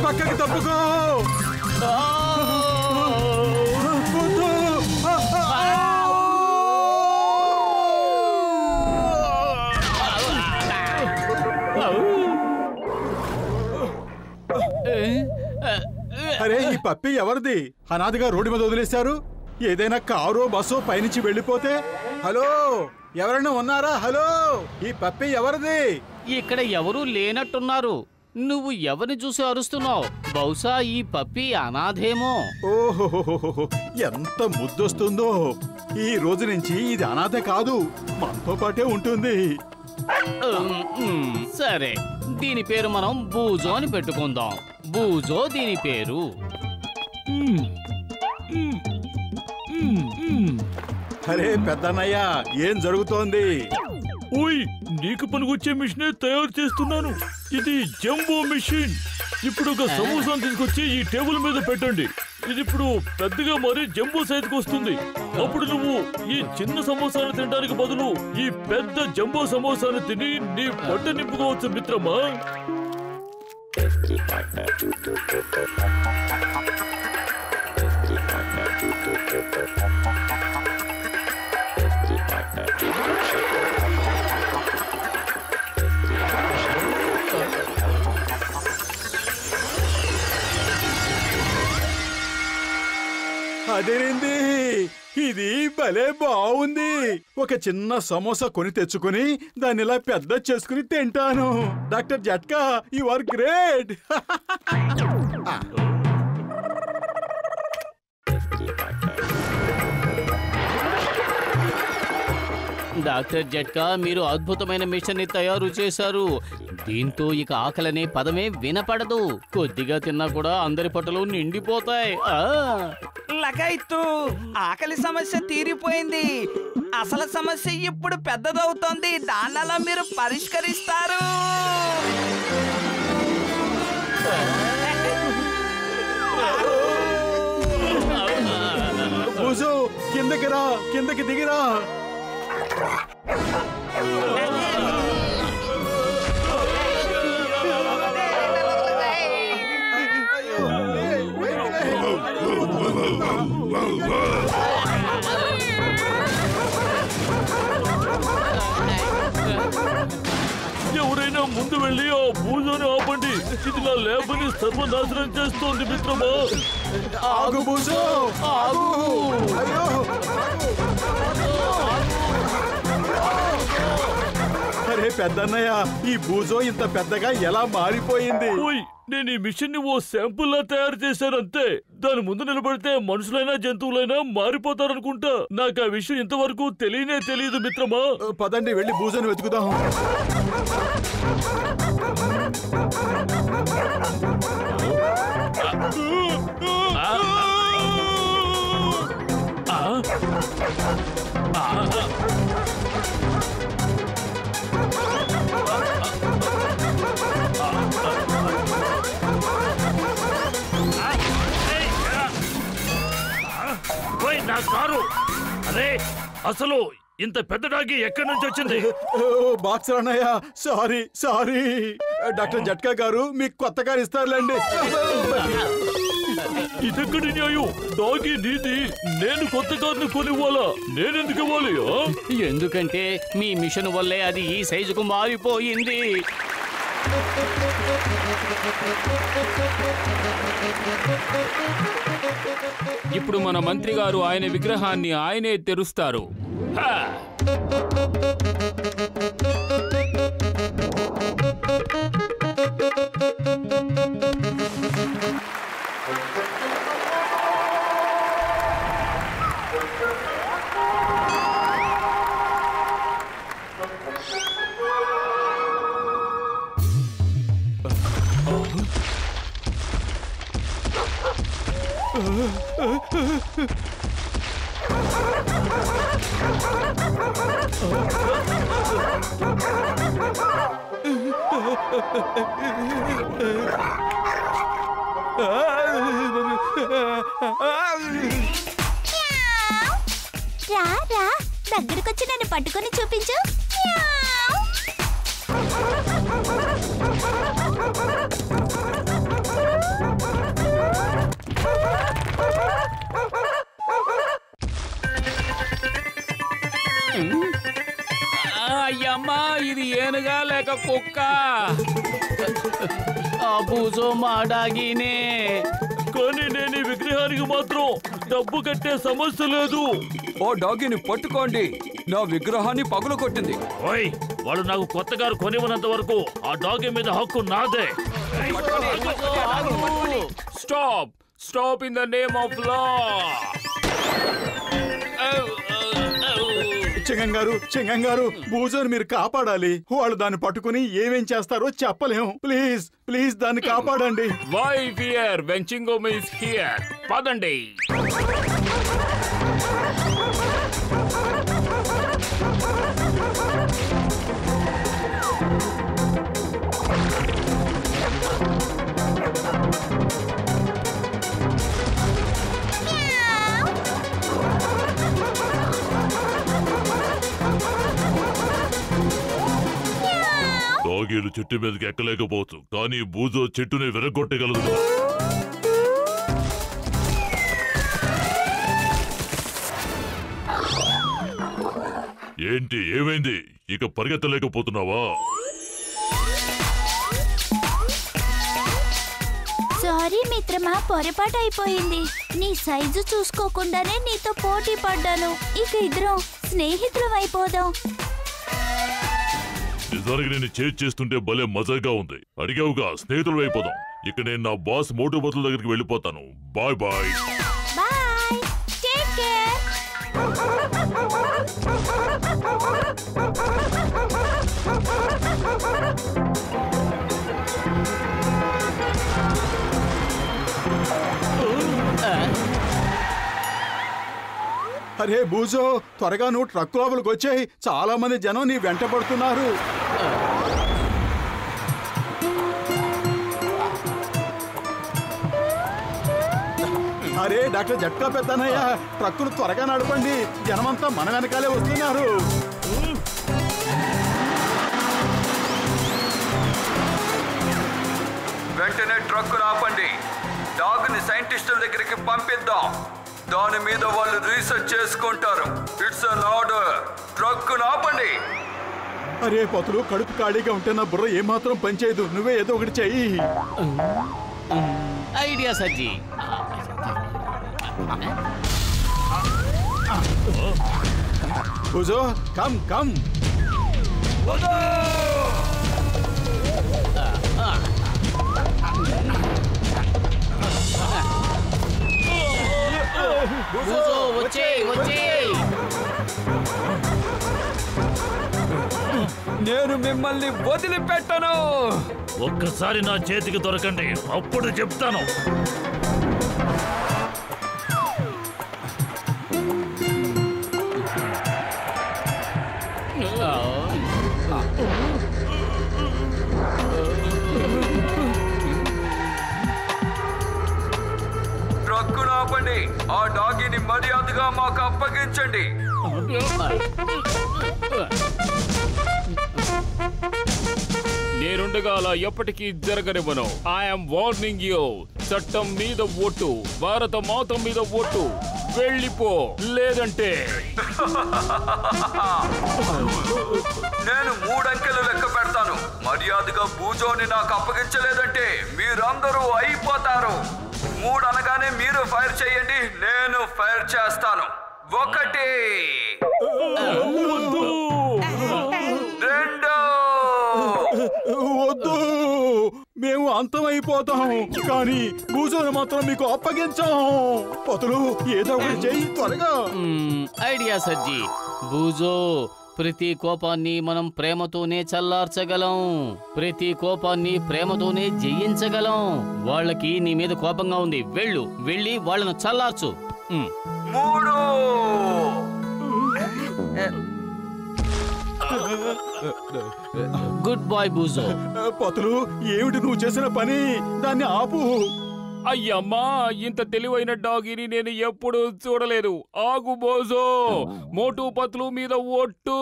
పక్కకి తప్పుకో. అరే ఈ పప్పి ఎవరిది? అనాథగా రోడ్డు మీద వదిలేశారు. ఏదైనా కారో బస్సో పైనుంచి వెళ్ళిపోతే. హలో, ఎవరైనా ఉన్నారా? హలో, ఈ పప్పి ఎవరిది? ఇక్కడ ఎవరూ లేనట్టున్నారు. నువ్వు ఎవరిని చూసి అరుస్తున్నావు? బహుశా ఈ పప్పి అనాథేమో. ఓహో, ఎంత ముద్దొస్తుందో. ఈ రోజు నుంచి ఇది అనాథ కాదు, మనతో పాటే ఉంటుంది. సరే, దీని పేరు మనం బూజో అని పెట్టుకుందాం. బూజో దీని పేరు. అరే పెద్దన్నయ్య, ఏం జరుగుతోంది? ఓయ్, నీకు పనికొచ్చే మిషనే తయారు చేస్తున్నాను. ఇది జంబో మిషన్. ఇప్పుడు ఒక సమోసాను తీసుకొచ్చి ఈ టేబుల్ మీద పెట్టండి. ఇది ఇప్పుడు పెద్దగా మరి జంబో సైజుకి వస్తుంది. అప్పుడు నువ్వు ఈ చిన్న సమోసాను తినడానికి బదులు ఈ పెద్ద జంబో సమోసాను తిని నీ పొట్ట నింపుకోవచ్చు మిత్రమా. అదేంది, ఇది భలే బాగుంది. ఒక చిన్న సమోసా కొని తెచ్చుకుని దాన్ని ఇలా పెద్ద చేసుకుని తింటాను. డాక్టర్ జట్కా, యు ఆర్ గ్రేట్. డాక్టర్ జట్కా, మీరు అద్భుతమైన మిషన్ ని తయారు చేశారు. దీంతో ఇక ఆకలనే పదమే వినపడదు. కొద్దిగా తిన్నా కూడా అందరి పొట్టలు నిండిపోతాయి. లగాయితూ, ఆకలి సమస్య తీరిపోయింది. అసలు సమస్య ఇప్పుడు పెద్దదవుతోంది. దానిలా మీరు పరిష్కరిస్తారు. బూజు, కిందకి రా, కిందకి దిగిరా. ఎవరైనా ముందు వెళ్ళి ఆ బూజోని ఆపండి. ఇది నా లేబని సర్వనాశనం చేస్తోంది మిత్రమా. ఆగు బూజు, ఆగు. అయ్యో, అరే పెద్దన్నయ్య, ఈ బూజో ఇంత పెద్దగా ఎలా మారిపోయింది? ఓయ్, నేను ఈ మిషన్ ని ఓ శాంపుల్ లా తయారు చేశాను అంతే. దాని ముందు నిలబడితే మనుషులైనా జంతువులైనా మారిపోతారనుకుంటా. నాకు ఆ విషయం ఇంతవరకు తెలియదు మిత్రమా. పదండి, వెళ్ళి బూజోని వెతుకుదాం. నా కారు. అరే, అసలు ఇంత పెద్ద డాగి ఎక్కడి నుంచి వచ్చింది? బాక్సర్ అన్నయ్య, సారీ. డాక్టర్ జట్కా గారు మీకు కొత్త కారు ఇస్తారులేండి. ఇదెక్కడి న్యాయం? డాగి నీది, నేను కొత్త కారును కొనివ్వాలా? నేనెందుకు ఇవ్వాలి? ఎందుకంటే మీ మిషన్ వల్లే అది ఈ సైజుకు మారిపోయింది. ఇప్పుడు మన మంత్రి గారు ఆయన విగ్రహాన్ని ఆయనే తెరుస్తారు. రా, దగ్గరకొచ్చి నన్ను పట్టుకొని చూపించు. ఇది ఏనుగా లేక కుక్క? ఆ బూజో మా డాగీనే. కానీ నేను ఈ విగ్రహానికి మాత్రం డబ్బు కట్టే సమస్య లేదు. ఓ డాగిని పట్టుకోండి, నా విగ్రహాన్ని పగులు కొట్టింది. ఓయ్, వాళ్ళు నాకు కొత్త కారు కొనివ్వనంత వరకు ఆ డాగి మీద హక్కు నాదే. Stop stop in the name of law. చెంగంగారు బూజోని మీరు కాపాడాలి. వాళ్ళు దాన్ని పట్టుకుని ఏమేం చేస్తారో చెప్పలేము. ప్లీజ్ ప్లీజ్ దాన్ని కాపాడండి. Why fear when Chingum is here? పదండి. డాగీలు చెట్టు మీదకి ఎక్కలేకపోవచ్చు, కానీ బూజో చెట్టుని విరగొట్టగలదు. ఏంటి, ఏమైంది? ఇక పరిగెత్తలేకపోతున్నావా? సారీ మిత్రమా, పొరపాటు అయిపోయింది. నీ సైజు చూసుకోకుండానే నీతో పోటీ పడ్డాను. ఇక ఇద్దరం స్నేహితులం అయిపోదాం. నిజానికి నేను చేజ్ చేస్తుంటే భలే మజాగా ఉంది. అడిగావుగా, స్నేహితులు అయిపోదాం. ఇక నేను నా బాస్ మోటు బతుల దగ్గరికి వెళ్ళిపోతాను. Bye bye. Bye, take care. అరే బూజో, త్వరగా నువ్వు ట్రక్ లోపలికి వచ్చాయి. చాలా మంది జనం నీ వెంట పడుతున్నారు. అరే డాక్టర్ జట్కా పెద్దనయ్య, ట్రక్కును త్వరగా నడపండి. జనమంతా మన వెనకాలే వస్తున్నారు. వెంటనే ట్రక్కును ఆపండి. డాగ్ని సైంటిస్టుల దగ్గరికి పంపిద్దాం. దాని మీద వాళ్ళు రీసెర్చ్ చేసుకుంటారు. It's an order. ట్రక్కును ఆపండి. అరే పతులు, కడుపు ఖాళీగా ఉంటే నా బుర్ర ఏమాత్రం పనిచేయదు. నువ్వే ఏదో ఒకటి చెయ్యి. ఐడియా సజ్జీ. Boojo, come come. బూజో వచ్చేయ్ వచ్చేయ్. నేను మిమ్మల్ని వదిలిపెట్టను. ఒక్కసారి నా చేతికి దొరకండి, అప్పుడు చెప్తాను. ట్రక్కును ఆపండి. ఆ డాగిని మర్యాదగా మాకు అప్పగించండి. నేనుండగా అలా ఎప్పటికీ జరగనివ్వను. I'm warning you. చట్టం మీద ఓటు, భారత మాత మీద ఓటు. వెళ్ళిపో, లేదంటే నేను 3 అంకెలు లెక్క పెడతాను. మర్యాదగా బూజోని నాకు అప్పగించలేదంటే మీరందరూ అయిపోతారు. 3 అనగానే మీరు ఫైర్ చేయండి, నేను ఫైర్ చేస్తాను. 1 2 వద్దు, మేము అంతమైపోతాం, కానీ బూజోను మాత్రం మీకు అప్పగించాం. పతులు, ఏదో ఒకటి చెయ్యి త్వరగా. ఐడియా సజ్జీ. బూజో, ప్రతి కోపాన్ని మనం ప్రేమతోనే చల్లార్చగలం. ప్రతి కోపాన్ని ప్రేమతోనే జయించగలం. వాళ్ళకి నీ మీద కోపంగా ఉంది. వెళ్ళి వాళ్ళను చల్లార్చు. 3 గుడ్ బాయ్ బూజో. పతులు, ఏమిటి నువ్వు చేసిన పని? దాన్ని ఆపు. అయ్యమ్మా, ఇంత తెలివైన డాగిని నేను ఎప్పుడు చూడలేదు. ఆగు బోజో, మోటు పత్లు మీద ఒట్టు.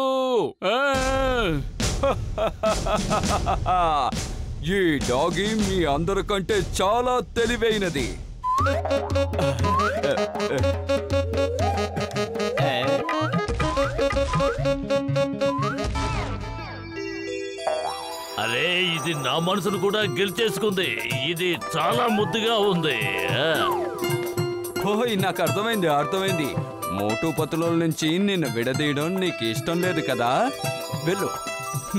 ఈ డాగి మీ అందరికంటే చాలా తెలివైనది. అరే ఇది నా మనసును కూడా గెలిచేసుకుంది. ఇది చాలా ముద్దుగా ఉంది. ఓయ్ నాకు అర్థమైంది. మోటు పతుల నుంచి నిన్ను విడదీయడం నీకు ఇష్టం లేదు కదా. వెళ్ళు,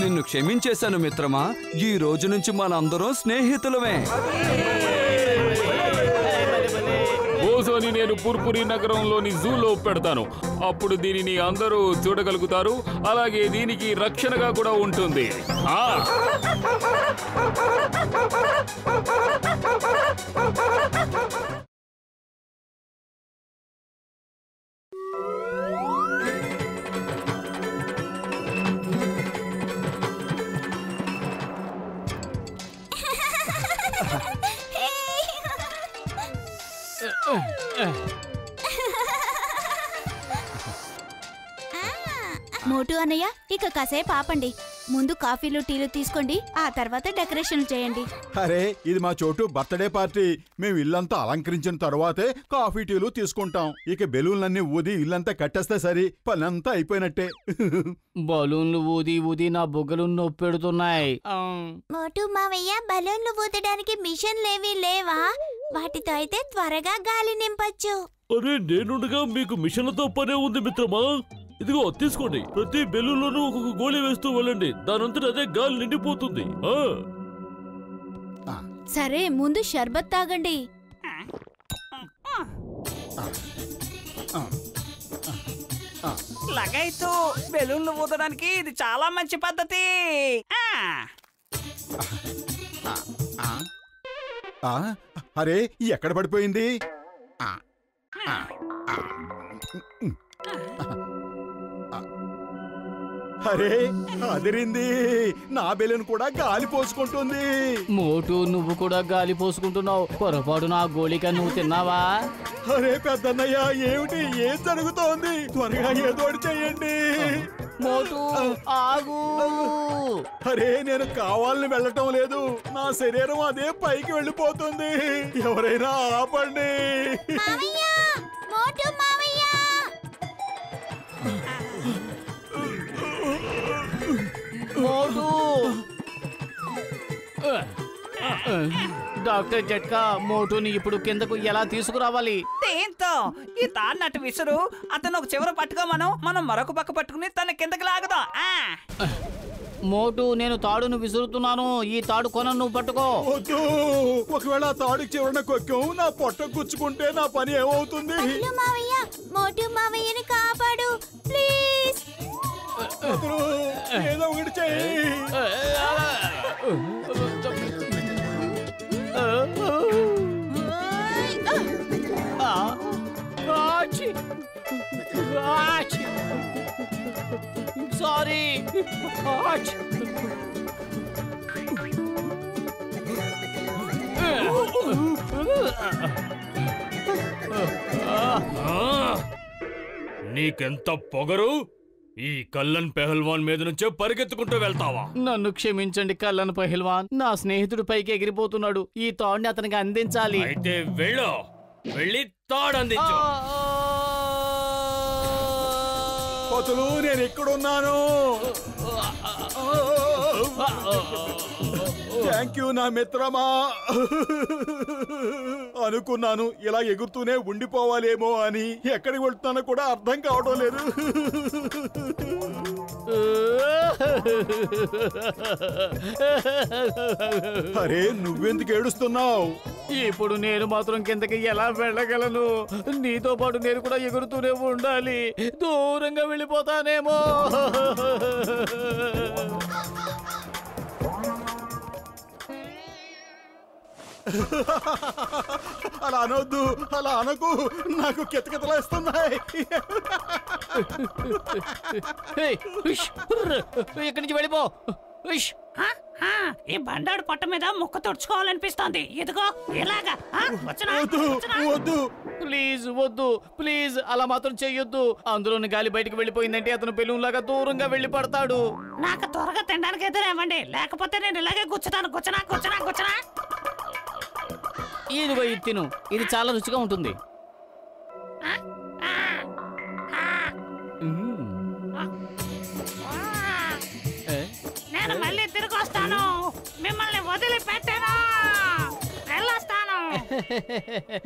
నిన్ను క్షమించేశాను మిత్రమా. ఈ రోజు నుంచి మనందరం స్నేహితులమే. బోజోని నేను పుర్పురి నగరంలోని జూలో పెడతాను. అప్పుడు దీనిని అందరూ చూడగలుగుతారు. అలాగే దీనికి రక్షణగా కూడా ఉంటుంది. మోటు అన్నయ్య, ఇక కాసేపు ఆపండి. ముందు కాఫీలు టీలు తీసుకోండి, ఆ తర్వాత డెకరేషన్ చేయండి. అరే ఇది మా చోటు బర్త్డే పార్టీ. మేము ఇల్లంతా అలంకరించిన తర్వాతే కాఫీ టీలు తీసుకుంటాం. ఇక బెలూన్లన్నీ ఊది ఇల్లంతా కట్టేస్తే సరి, పనంతా అయిపోయినట్టే. బలూన్లు ఊది ఊది నా బుగ్గలు నొప్పెడుతున్నాయి. మోటు మావయ్య, బలూన్లు ఊదడానికి మిషన్లేవీ లేవా? వాటితో అయితే త్వరగా గాలి నింపచ్చు. అరే నేనుండగా మీకు మిషన్లతో పనే ఉంది మిత్రమా. ఇదిగో తీసుకోండి. ప్రతి బెలూన్లోనూ ఒక్కొక్క గోళీ వేస్తూ వెళ్ళండి. దానంతట అదే గాలి నిండిపోతుంది. సరే, ముందు షర్బత్ తాగండి. లగైతు బెలూన్లు ఊదడానికి ఇది చాలా మంచి పద్ధతి. అరే ఎక్కడ పడిపోయింది? అరే అదిరింది. నా బెలూన్ కూడా గాలి పోసుకుంటుంది. మోటు నువ్వు కూడా గాలి పోసుకుంటున్నావు. పొరపాటు నా గోళిక నువ్వు తిన్నావా? అరే పెద్దన్నయ్య, ఏమిటి? ఏం జరుగుతోంది? త్వరగా ఏదోటి చెయ్యండి. మోటు ఆగు. అరే నేను కావాలని వెళ్ళటం లేదు. నా శరీరం అదే పైకి వెళ్ళిపోతుంది. ఎవరైనా ఆపండి. మోటు మావయ్య, మోటు. డాక్టర్ జట్కా, మోటుని ఇప్పుడు కిందకు ఎలా తీసుకురావాలి? దీంతో ఈ తాడు అటు విసురు. అతను ఒక చివర పట్టుకో, మనం మరొక పక్క పట్టుకుని తన కిందకి లాగుదాం. మోటు, నేను తాడును విసురుతున్నాను. ఈ తాడు కొనను నువ్వు పట్టుకో. వద్దు. ఒకవేళ ఆ తాడుకి చివరన కొక్కం నా పొట్ట గుచ్చుకుంటే నా పని ఏమవుతుంది? మావయ్య, మోటు మావయ్యని కాపాడు ప్లీజ్. ఏదో ఒకటి చెయ్యి. సారీ. నీకెంత పొగరు? ఈ కల్లన్ పెహల్వాన్ మీద నుంచే పరిగెత్తుకుంటూ వెళ్తావా? నన్ను క్షమించండి కల్లన్ పెహల్వాన్. నా స్నేహితుడు పైకి ఎగిరిపోతున్నాడు. ఈ తాడుని అతనికి అందించాలి. అయితే వెళ్ళి తాడు అందించు. పతులు, నేను ఇక్కడున్నాను. థ్యాంక్ యూ నా మిత్రమా. అనుకున్నాను ఇలా ఎగురుతూనే ఉండిపోవాలేమో అని. ఎక్కడికి వెళ్తున్నానో కూడా అర్థం కావడం లేదు. అరే నువ్వెందుకు ఏడుస్తున్నావు? ఇప్పుడు నేను మాత్రం కిందకి ఎలా వెళ్ళగలను? నీతో పాటు నేను కూడా ఎగురుతూనే ఉండాలి. దూరంగా వెళ్ళిపోతానేమో. అలా అనొద్దు, అలా అనకు. నాకు కితకితలేస్తున్నాయి. ఇక్కడి నుంచి వెళ్ళిపో. ఈ బండాడు పొట్ట మీద ముక్క తుడుచుకోవాలనిపిస్తోంది. ఇదిగో ఇలాగా. వద్దు. ప్లీజ్ వద్దు, ప్లీజ్ అలా మాత్రం చెయ్యొద్దు. అందులోని గాలి బయటకు వెళ్ళిపోయిందంటే అతను బెలూన్ లాగా దూరంగా వెళ్ళి పడతాడు. నాకు త్వరగా తినడానికి ఎదురేవ్వండి, లేకపోతే నేను ఇలాగే గుచ్చుతాను. గుచ్చనా. ఇదిగో ఇది తిను. ఇది చాలా రుచిగా ఉంటుంది. నేను మళ్ళీ తిరిగి వెళ్ళొస్తాను, మిమ్మల్ని వదిలిపెట్టాను, వెళ్ళొస్తాను.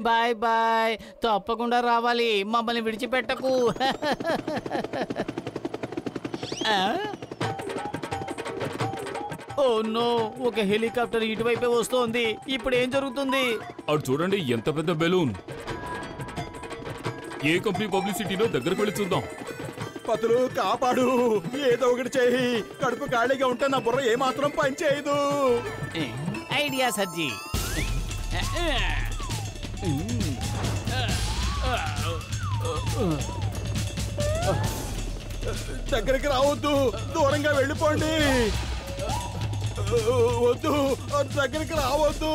బాయ్ బాయ్, తప్పకుండా రావాలి, మమ్మల్ని విడిచిపెట్టకు. ఓ నో, ఒక హెలికాప్టర్ ఇటువైపే వస్తోంది. ఇప్పుడు ఏం జరుగుతుంది? అటు చూడండి, ఎంత పెద్ద బెలూన్. ఏ కంపెనీ పబ్లిసిటీలో దగ్గరకు వెళ్ళి చూద్దాం. పతులు కాపాడు, ఏదో ఒకటి చేయి. కడుపు ఖాళీగా ఉంటే నా బుర్ర ఏమాత్రం పనిచేయదు. ఐడియా సజ్జీ. దగ్గరికి రావద్దు, దూరంగా వెళ్ళిపోండి. వద్దు, దగ్గరికి రావద్దు.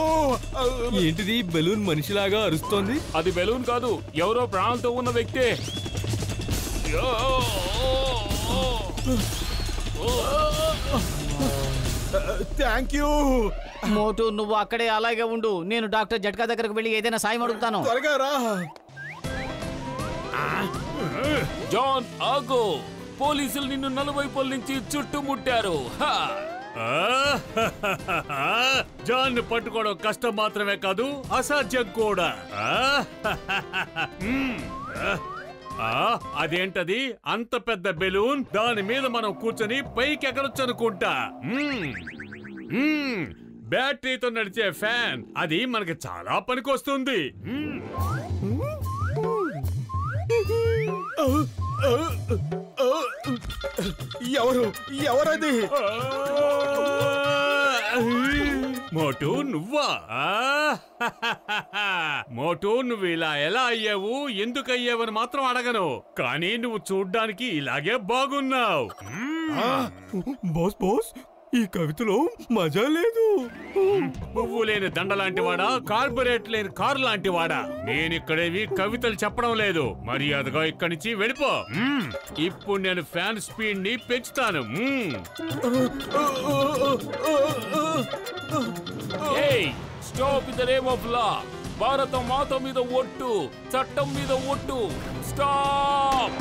ఏంటిది బెలూన్ మనిషిలాగా అరుస్తోంది? అది బెలూన్ కాదు, ఎవరో ప్రాణాలతో ఉన్న వ్యక్తే. Thank you. మోటు, నువ్వు అక్కడే అలాగే ఉండు. నేను డాక్టర్ జట్కా దగ్గరకు వెళ్ళి ఏదైనా సాయం అడుగుతాను. త్వరగా రా. జాన్ ఆగో, పోలీసులు నిన్ను నలువైపుల నుంచి చుట్టుముట్టారు. జాన్ ని పట్టుకోవడం కష్టం మాత్రమే కాదు, అసాధ్యం కూడా. అదేంటది అంత పెద్ద బెలూన్? దాని మీద మనం కూర్చొని పైకి ఎగరొచ్చు అనుకుంటా. బ్యాటరీతో నడిచే ఫ్యాన్, అది మనకి చాలా పనికొస్తుంది. ఎవరది? మోటు, నువ్వా? మోటు, నువ్వు ఇలా ఎలా అయ్యావు, ఎందుకు అయ్యావని మాత్రం అడగను, కానీ నువ్వు చూడ్డానికి ఇలాగే బాగున్నావు. బాస్ బాస్, ఈ కవితలో మజా లేదు. పువ్వు లేని దండ లాంటి వాడా, కార్పొరేట్ లేని కారు లాంటి వాడా? నేను ఇక్కడేవి కవితలు చెప్పడం లేదు. మర్యాదగా ఇక్కడి నుంచి వెళ్ళిపో. ఇప్పుడు నేను ఫ్యాన్ స్పీడ్ ని పెంచుతాను. Stop in the name of లా. భారత మాత మీద ఒట్టు, చట్టం మీద ఒట్టు. స్టాప్.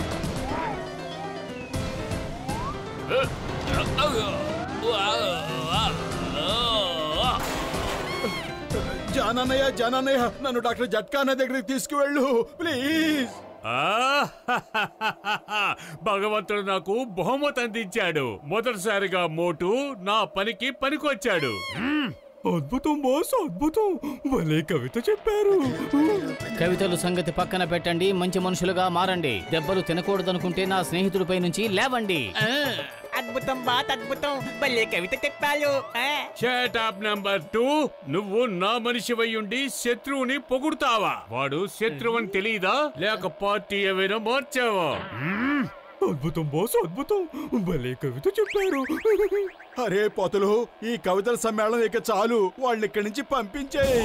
జానన్నయ్య, జానన్నయ్య, నన్ను డాక్టర్ జట్కానా దగ్గరికి తీసుకువెళ్ళు ప్లీజ్. భగవంతుడు నాకు బహుమతి అందించాడు. మొదటిసారిగా మోటు నా పనికి పనికొచ్చాడు. అద్భుతం బాస్, అద్భుతం. భలే కవిత చెప్పారు. కవితలు సంగతి పక్కన పెట్టండి, మంచి మనుషులుగా మారండి. దెబ్బలు తినకూడదనుకుంటే నా స్నేహితుడిపై నుంచి లేవండి. అద్భుతం బాత్, అద్భుతం. భలే కవిత చెప్పాలు. Shut up number 2. నువ్వు నా మనిషివై ఉండి శత్రువుని పొగుడుతావా? వాడు శత్రువు అని తెలియదా, లేక పార్టీ ఏమైనా మార్చావా? అద్భుతం బాస్, అద్భుతం. భలే కవిత చెప్పారు. అరే పొతులు, ఈ కవితల సమ్మేళనం ఇక చాలు, వాళ్ళని ఇక్కడి నుంచి పంపించేయి.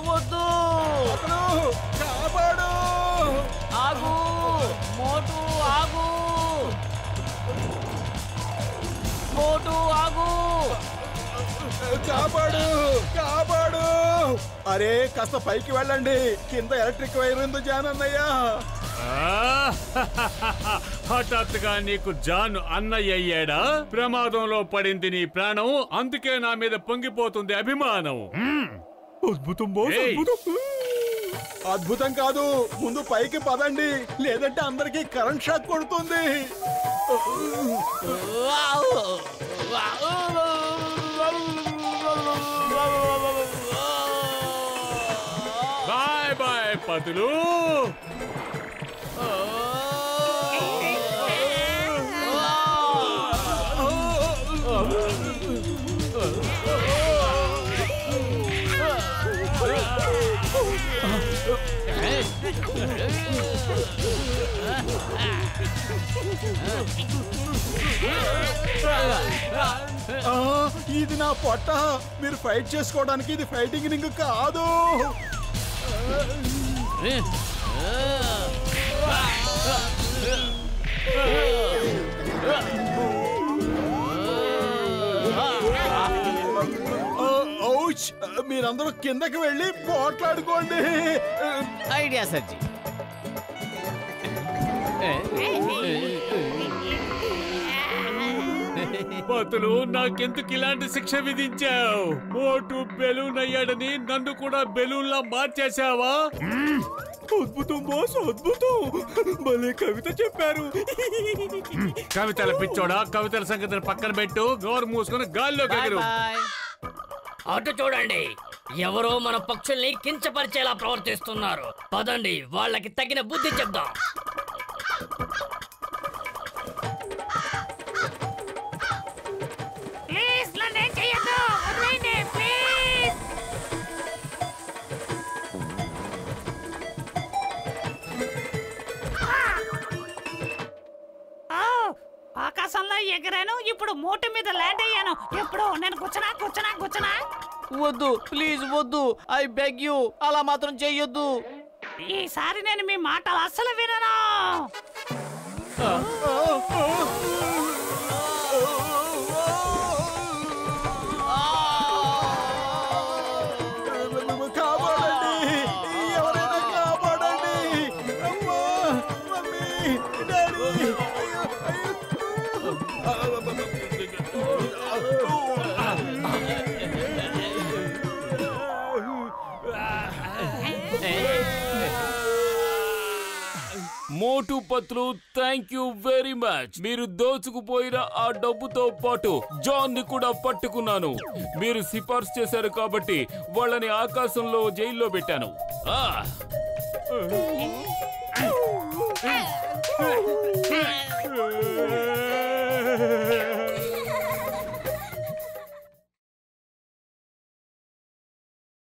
వద్దు, కాపాడు. ఆగు మోటు, ఆగు మోటు, ఆగు. కాపాడు, కాపాడు. అరే కాస్త పైకి వెళ్ళండి, కింద ఎలక్ట్రిక్ వైర్ ఉంది జానన్నయ్య. హఠాత్తుగా నీకు జాన్ అన్నయ్య అయ్యాడా? ప్రమాదంలో పడింది నీ ప్రాణం, అందుకే నా మీద పొంగిపోతుంది అభిమానం. అద్భుతం బాస్, అద్భుతం. అద్భుతం కాదు, ముందు పైకి పదండి, లేదంటే అందరికి కరెంట్ షాక్ కొడుతుంది. Bye bye Patlu. ఇది నా పొట్ట. మీరు ఫైట్ చేసుకోవడానికి ఇది ఫైటింగ్ రింగ్ కాదు. మీరందరూ కిందకి వెళ్ళి పోట్లాడుకోండి. ఐడియా సజ్జీ. పతులు నాకెందుకు ఇలాంటి శిక్ష విధించావు? మోటు బెలూన్ అయ్యాడని నన్ను కూడా బెలూన్లా మార్చేశావా? అద్భుతం బాస్, అద్భుతం. భలే కవిత చెప్పారు. కవితల పిచ్చోడా, కవితల సంగతిని పక్కన పెట్టు. నోరు మూసుకొని గాల్లోకి ఎగురు. అటు చూడండి, ఎవరో మన పక్షుల్ని కించపరిచేలా ప్రవర్తిస్తున్నారు. పదండి, వాళ్ళకి తగిన బుద్ధి చెప్దాం. ప్లీజ్ నన్ను చేయొద్దు, వదిలేయండి ప్లీజ్. ఆకాశంలో ఎగిరాను, ఇప్పుడు మూట మీద ల్యాండ్ అయ్యాను. ఎప్పుడు నేను కూర్చున్నా. వద్దు, ప్లీజ్ వద్దు. ఐ బెగ్ యూ, అలా మాత్రం చెయ్యొద్దు. ఈసారి నేను మీ మాటలు అస్సలు వినను. కాపాడండి, ఎవరైనా కాపాడండి. అమ్మా, mummy, daddy. Motu Patlu, thank you very much. మీరు దోచుకుపోయిన ఆ డబ్బుతో పాటు జాన్ ని కూడా పట్టుకున్నాను. మీరు సిఫార్సు చేశారు కాబట్టి వాళ్ళని ఆకాశంలో జైల్లో పెట్టాను.